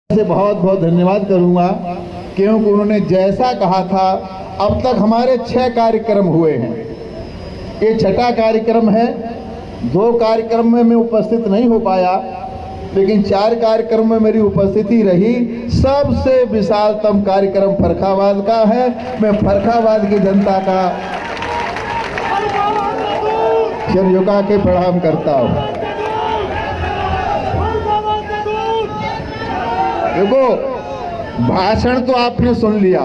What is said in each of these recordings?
से बहुत बहुत धन्यवाद करूंगा, क्योंकि उन्होंने जैसा कहा था अब तक हमारे 6 कार्यक्रम हुए हैं। ये 6ठा कार्यक्रम है। 2 कार्यक्रम में मैं उपस्थित नहीं हो पाया, लेकिन 4 कार्यक्रम में मेरी उपस्थिति रही। सबसे विशालतम कार्यक्रम फर्रुखाबाद का है। मैं फर्रुखाबाद की जनता का सिर झुका के प्रणाम करता हूँ। देखो, भाषण तो आपने सुन लिया,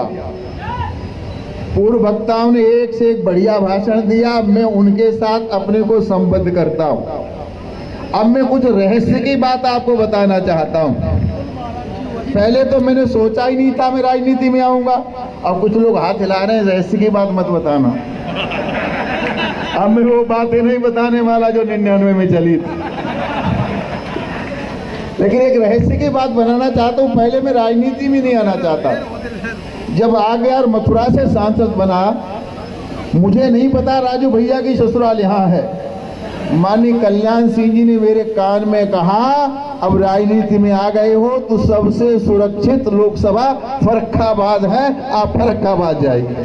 पूर्व वक्ताओं ने एक से एक बढ़िया भाषण दिया। मैं उनके साथ अपने को संबद्ध करता हूं। अब मैं कुछ रहस्य की बात आपको बताना चाहता हूं। पहले तो मैंने सोचा ही नहीं था मैं राजनीति में आऊंगा। अब कुछ लोग हाथ हिला रहे हैं, रहस्य की बात मत बताना। अब मैं वो बातें नहीं बताने वाला जो 99 में चली थी, लेकिन एक रहस्य की बात बनाना चाहता हूँ। पहले मैं राजनीति में नहीं आना चाहता। जब आ गया और मथुरा से सांसद बना, मुझे नहीं पता राजू भैया की ससुराल यहाँ है। माननीय कल्याण सिंह जी ने मेरे कान में कहा, अब राजनीति में आ गए हो तो सबसे सुरक्षित लोकसभा फर्रुखाबाद है, आप फर्रुखाबाद जाइए।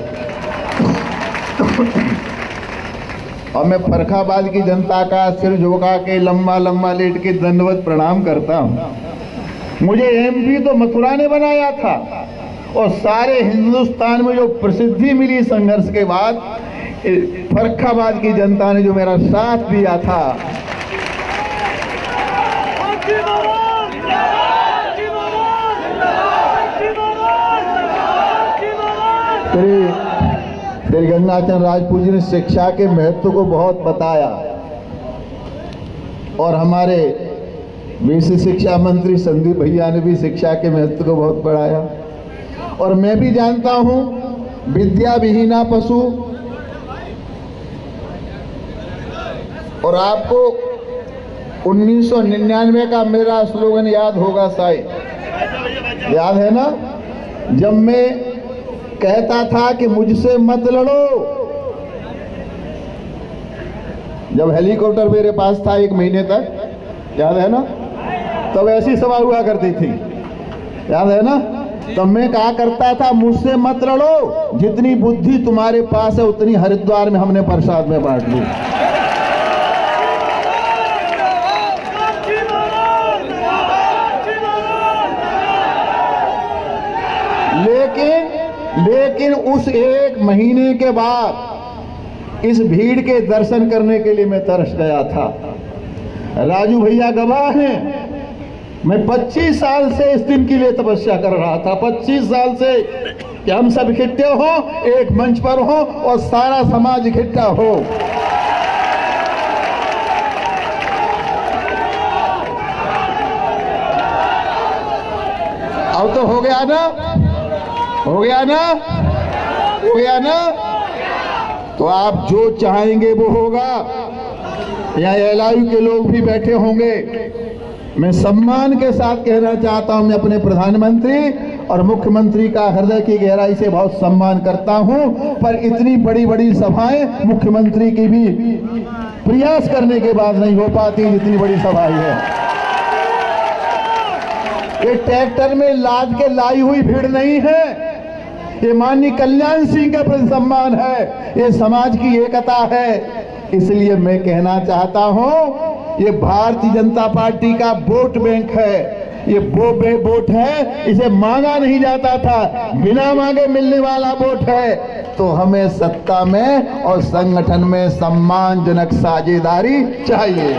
और मैं फर्रुखाबाद की जनता का सिर झुका के लंबा लंबा लेट के दंडवत प्रणाम करता हूँ। मुझे एमपी तो मथुरा ने बनाया था, और सारे हिंदुस्तान में जो प्रसिद्धि मिली संघर्ष के बाद, फर्रुखाबाद की जनता ने जो मेरा साथ दिया था। श्री गंगाचरण राजपूत जी ने शिक्षा के महत्व को बहुत बताया, और हमारे विशेष शिक्षा मंत्री संदीप भैया ने भी शिक्षा के महत्व को बहुत बढ़ाया। और मैं भी जानता हूं, विद्या विहीना पशु। और आपको 1999 का मेरा स्लोगन याद होगा शायद, याद है ना? जब मैं कहता था कि मुझसे मत लड़ो, जब हेलीकॉप्टर मेरे पास था 1 महीने तक, याद है ना? तब ऐसी सभा हुआ करती थी, याद है ना? तब मैं कहा करता था, मुझसे मत लड़ो, जितनी बुद्धि तुम्हारे पास है उतनी हरिद्वार में हमने प्रसाद में बांट ली। लेकिन उस 1 महीने के बाद इस भीड़ के दर्शन करने के लिए मैं तरस गया था। राजू भैया गवाह हैं, मैं 25 साल से इस दिन के लिए तपस्या कर रहा था। 25 साल से कि हम सब इकट्ठे हो, एक मंच पर हो और सारा समाज इकट्ठा हो। अब तो हो गया ना? हो गया ना? हो गया ना? तो आप जो चाहेंगे वो होगा। यहाँ एलआईयू के लोग भी बैठे होंगे। मैं सम्मान के साथ कहना चाहता हूं, मैं अपने प्रधानमंत्री और मुख्यमंत्री का हृदय की गहराई से बहुत सम्मान करता हूं, पर इतनी बड़ी बड़ी सभाएं मुख्यमंत्री की भी प्रयास करने के बाद नहीं हो पाती जितनी बड़ी सभाएं है। ये ट्रैक्टर में लाद के लाई हुई भीड़ नहीं है, ये माननीय कल्याण सिंह का प्रति सम्मान है, ये समाज की एकता है। इसलिए मैं कहना चाहता हूं, ये भारतीय जनता पार्टी का वोट बैंक है। ये वो वोट है, इसे मांगा नहीं जाता था, बिना मांगे मिलने वाला वोट है। तो हमें सत्ता में और संगठन में सम्मानजनक साझेदारी चाहिए।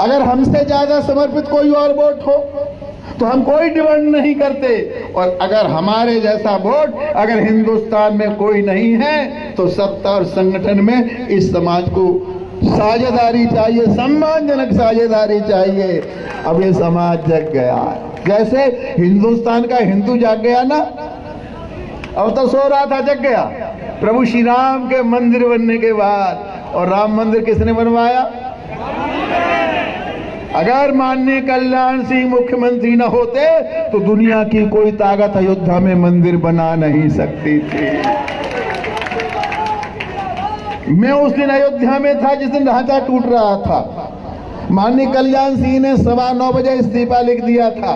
अगर हमसे ज्यादा समर्पित कोई और वोट हो तो हम कोई डिमांड नहीं करते, और अगर हमारे जैसा वोट अगर हिंदुस्तान में कोई नहीं है तो सत्ता और संगठन में इस समाज को साझेदारी चाहिए, सम्मानजनक साझेदारी चाहिए। अब ये समाज जग गया है, जैसे हिंदुस्तान का हिंदू जाग गया ना। अब तो सो रहा था, जग गया प्रभु श्री राम के मंदिर बनने के बाद। और राम मंदिर किसने बनवाया? अगर माननीय कल्याण सिंह मुख्यमंत्री न होते तो दुनिया की कोई ताकत अयोध्या में मंदिर बना नहीं सकती थी। मैं उस दिन अयोध्या में था जिस दिन ढांचा टूट रहा था। माननीय कल्याण सिंह ने 9:15 बजे इस्तीफा लिख दिया था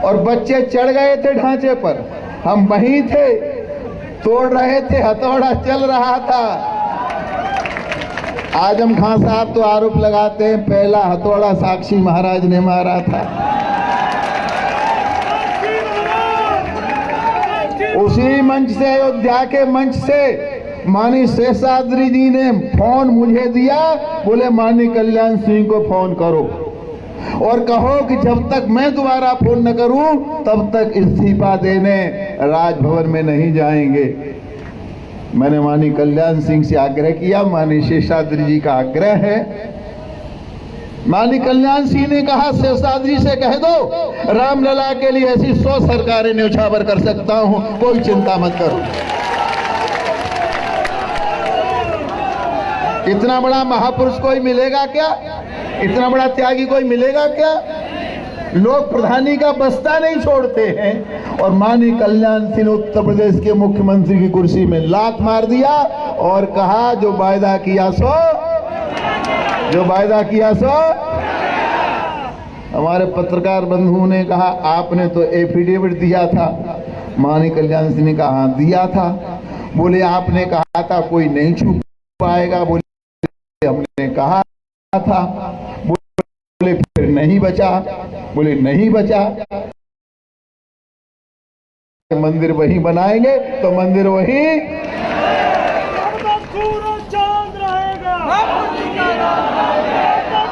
और बच्चे चढ़ गए थे ढांचे पर, हम वहीं थे, तोड़ रहे थे, हथौड़ा चल रहा था। आजम खान साहब तो आरोप लगाते हैं पहला हथौड़ा साक्षी महाराज ने मारा था। उसी मंच से, अयोध्या के मंच से माननीय शेषाद्री जी ने फोन मुझे दिया, बोले माननीय कल्याण सिंह को फोन करो और कहो कि जब तक मैं दोबारा फोन न करूं तब तक इस्तीफा देने राजभवन में नहीं जाएंगे। मैंने माननीय कल्याण सिंह से आग्रह किया, माननीय शेषाद्री जी का आग्रह है। माननीय कल्याण सिंह ने कहा शेषाद्री से कह दो रामलला के लिए ऐसी 100 सरकारें न्यौछावर कर सकता हूं, कोई चिंता मत करो। इतना बड़ा महापुरुष कोई मिलेगा क्या? इतना बड़ा त्यागी कोई मिलेगा क्या? लोग प्रधानी का बस्ता नहीं छोड़ते हैं और माननीय कल्याण सिंह ने उत्तर प्रदेश के मुख्यमंत्री की कुर्सी में लात मार दिया और कहा जो वायदा किया सो, जो वायदा किया सो। हमारे पत्रकार बंधुओं ने कहा आपने तो एफिडेविट दिया था। माननीय कल्याण सिंह ने कहा हाँ दिया था। बोले आपने कहा था कोई नहीं छुप पाएगा, बोले हमने कहा था, बोले फिर नहीं बचा, बोले नहीं बचा। मंदिर वहीं बनाएंगे तो मंदिर वहीं, सूरज चांद रहेगा,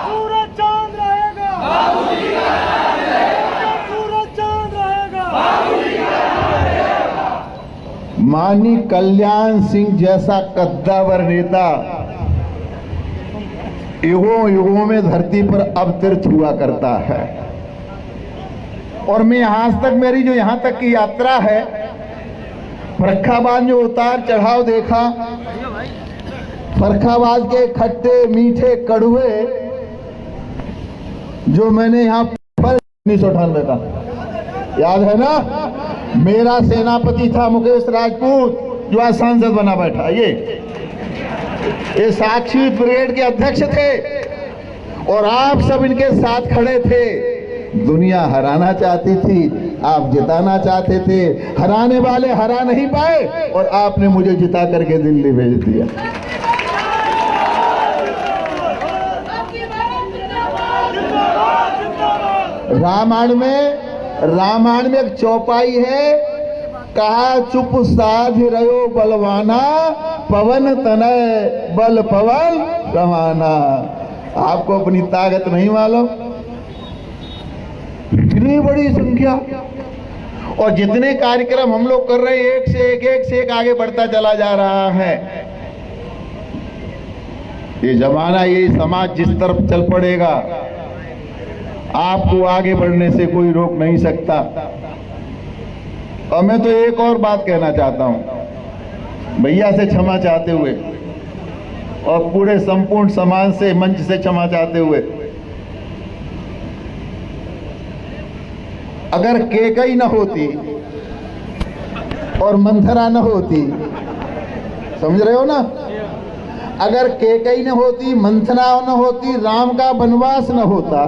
सूरज चांद रहेगा, सूरज चांद रहेगा। माननीय कल्याण सिंह जैसा कद्दावर नेता युगों युगों में धरती पर अवतरित हुआ करता है और मैं आज तक, मेरी जो यहां तक की यात्रा है, फर्रुखाबाद जो उतार चढ़ाव देखा, फर्रुखाबाद के खट्टे मीठे कड़वे जो मैंने यहां पर 1998 का याद है ना, मेरा सेनापति था मुकेश राजपूत जो आज सांसद बना बैठा, ये साक्षी ब्रिगेड के अध्यक्ष थे और आप सब इनके साथ खड़े थे। दुनिया हराना चाहती थी, आप जिताना चाहते थे, हराने वाले हरा नहीं पाए और आपने मुझे जिता करके दिल्ली भेज दिया। रामायण में एक चौपाई है, कहा चुप साध रहो बलवाना, पवन तनय बल पवन रवाना। आपको अपनी ताकत नहीं मालूम, इतनी बड़ी संख्या और जितने कार्यक्रम हम लोग कर रहे हैं, एक से एक आगे बढ़ता चला जा रहा है। ये जमाना, ये समाज जिस तरफ चल पड़ेगा, आपको आगे बढ़ने से कोई रोक नहीं सकता। और मैं तो एक और बात कहना चाहता हूं, भैया से क्षमा चाहते हुए और पूरे संपूर्ण समाज से, मंच से क्षमा चाहते हुए, अगर कैकेयी न होती और मंथरा न होती, समझ रहे हो ना, अगर कैकेयी न होती, मंथरा न होती, राम का वनवास न होता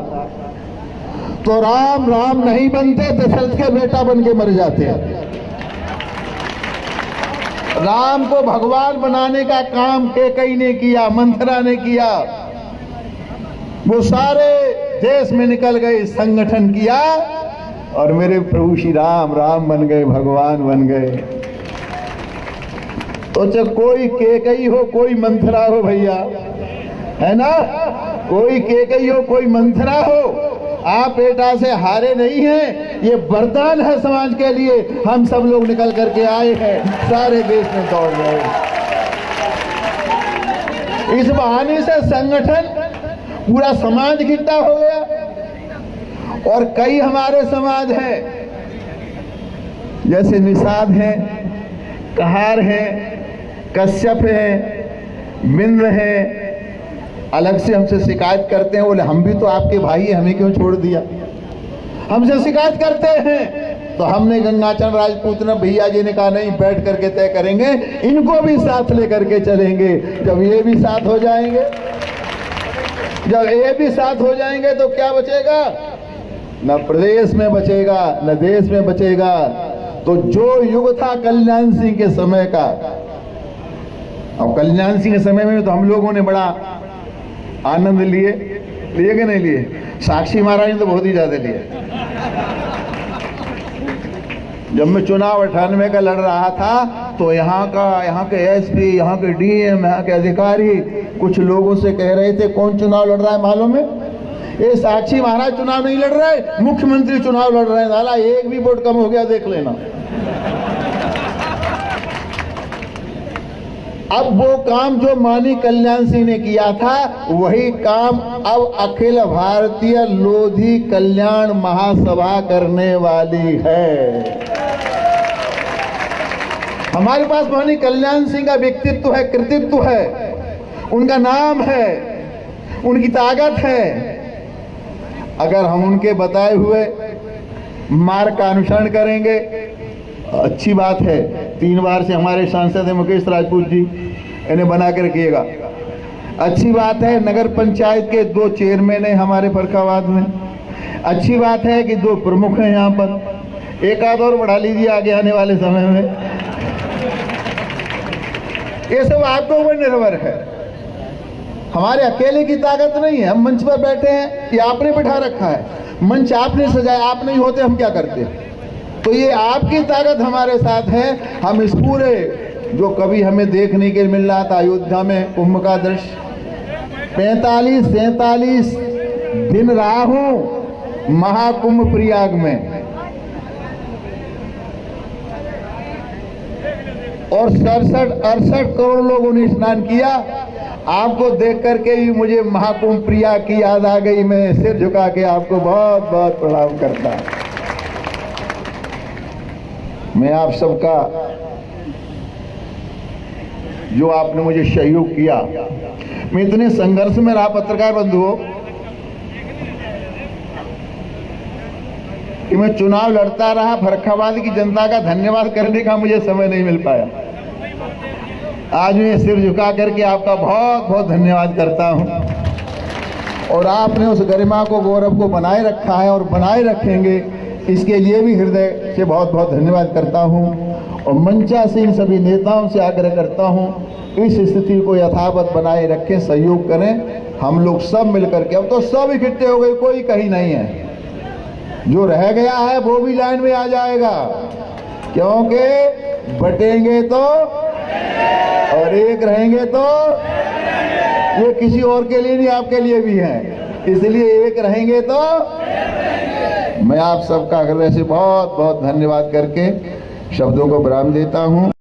तो राम राम नहीं बनते, दशरथ के बेटा बन के मर जाते। राम को भगवान बनाने का काम कैकेयी ने किया, मंथरा ने किया। वो सारे देश में निकल गए, संगठन किया और मेरे प्रभु श्री राम राम बन गए, भगवान बन गए। तो चाहे कोई कैकेयी हो, कोई मंथरा हो भैया, है ना, कोई कैकेयी हो, कोई मंथरा हो, आप बेटा से हारे नहीं हैं। ये वरदान है समाज के लिए। हम सब लोग निकल करके आए हैं, सारे देश में दौड़ रहे हैं। इस बहाने से संगठन, पूरा समाज इकट्ठा हो गया। और कई हमारे समाज हैं, जैसे निषाद हैं, कहार हैं, कश्यप हैं, बिंद हैं, अलग से हमसे शिकायत करते हैं, बोले हम भी तो आपके भाई हैं, हमें क्यों छोड़ दिया। हमसे शिकायत करते हैं तो हमने गंगाचरण राजपूत ने, भैया जी ने कहा नहीं, बैठ करके तय करेंगे, इनको भी साथ लेकर के चलेंगे। जब ये भी साथ हो जाएंगे, जब ये भी साथ हो जाएंगे तो क्या बचेगा? न प्रदेश में बचेगा न देश में बचेगा। तो जो युग था कल्याण सिंह के समय का, अब कल्याण सिंह के समय में तो हम लोगों ने बड़ा आनंद लिए कि नहीं लिए? साक्षी महाराज ने तो बहुत ही ज्यादा लिए। जब मैं चुनाव 98 का लड़ रहा था तो यहाँ के एसपी, यहाँ के डीएम, यहाँ के अधिकारी कुछ लोगों से कह रहे थे कौन चुनाव लड़ रहा है मालूम है? ये साक्षी महाराज चुनाव नहीं लड़ रहे, मुख्यमंत्री चुनाव लड़ रहे हैं। साला एक भी वोट कम हो गया देख लेना। अब वो काम जो माननीय कल्याण सिंह ने किया था वही काम अब अखिल भारतीय लोधी कल्याण महासभा करने वाली है। हमारे पास माननीय कल्याण सिंह का व्यक्तित्व है, कृतित्व है, उनका नाम है, उनकी ताकत है। अगर हम उनके बताए हुए मार्ग का अनुसरण करेंगे, अच्छी बात है। 3 बार से हमारे सांसद हैं मुकेश राजपूत जी, इन्हें बना कर रखिएगा। अच्छी बात है नगर पंचायत के 2 चेयरमैन हैं हमारे फर्रुखाबाद में। अच्छी बात है कि 2 प्रमुख हैं यहाँ पर, एक आध और बढ़ा लीजिए आगे आने वाले समय में। ये सब आपके ऊपर निर्भर है, हमारे अकेले की ताकत नहीं है। हम मंच पर बैठे हैं, ये आपने बिठा रखा है, मंच आपने सजाया, आप नहीं होते हम क्या करते? तो ये आपकी ताकत हमारे साथ है। हम इस पूरे जो कभी हमें देखने के लिए मिल रहा था अयोध्या में कुंभ का दृश्य, 45-47 दिन रहा हूं महाकुंभ प्रयाग में, और 67-68 करोड़ लोगों ने स्नान किया। आपको देख करके ही मुझे महाकुंभ प्रयाग की याद आ गई। मैं सिर झुका के आपको बहुत बहुत प्रणाम करता। मैं आप सबका जो आपने मुझे सहयोग किया, मैं इतने संघर्ष में रहा पत्रकार बंधुओं कि मैं चुनाव लड़ता रहा। फर्रुखाबाद की जनता का धन्यवाद करने का मुझे समय नहीं मिल पाया। आज मैं सिर झुका करके आपका बहुत बहुत धन्यवाद करता हूं। और आपने उस गरिमा को, गौरव को बनाए रखा है और बनाए रखेंगे, इसके लिए भी हृदय से बहुत बहुत धन्यवाद करता हूं। और मंचा से इन सभी नेताओं से आग्रह करता हूं इस स्थिति को यथावत बनाए रखें, सहयोग करें। हम लोग सब मिलकर के, अब तो सब इकट्ठे हो गए, कोई कहीं नहीं है। जो रह गया है वो भी लाइन में आ जाएगा, क्योंकि बटेंगे तो और एक रहेंगे तो। ये किसी और के लिए नहीं, आपके लिए भी है, इसलिए एक रहेंगे तो। मैं आप सबका हृदय से बहुत बहुत धन्यवाद करके शब्दों को विराम देता हूं।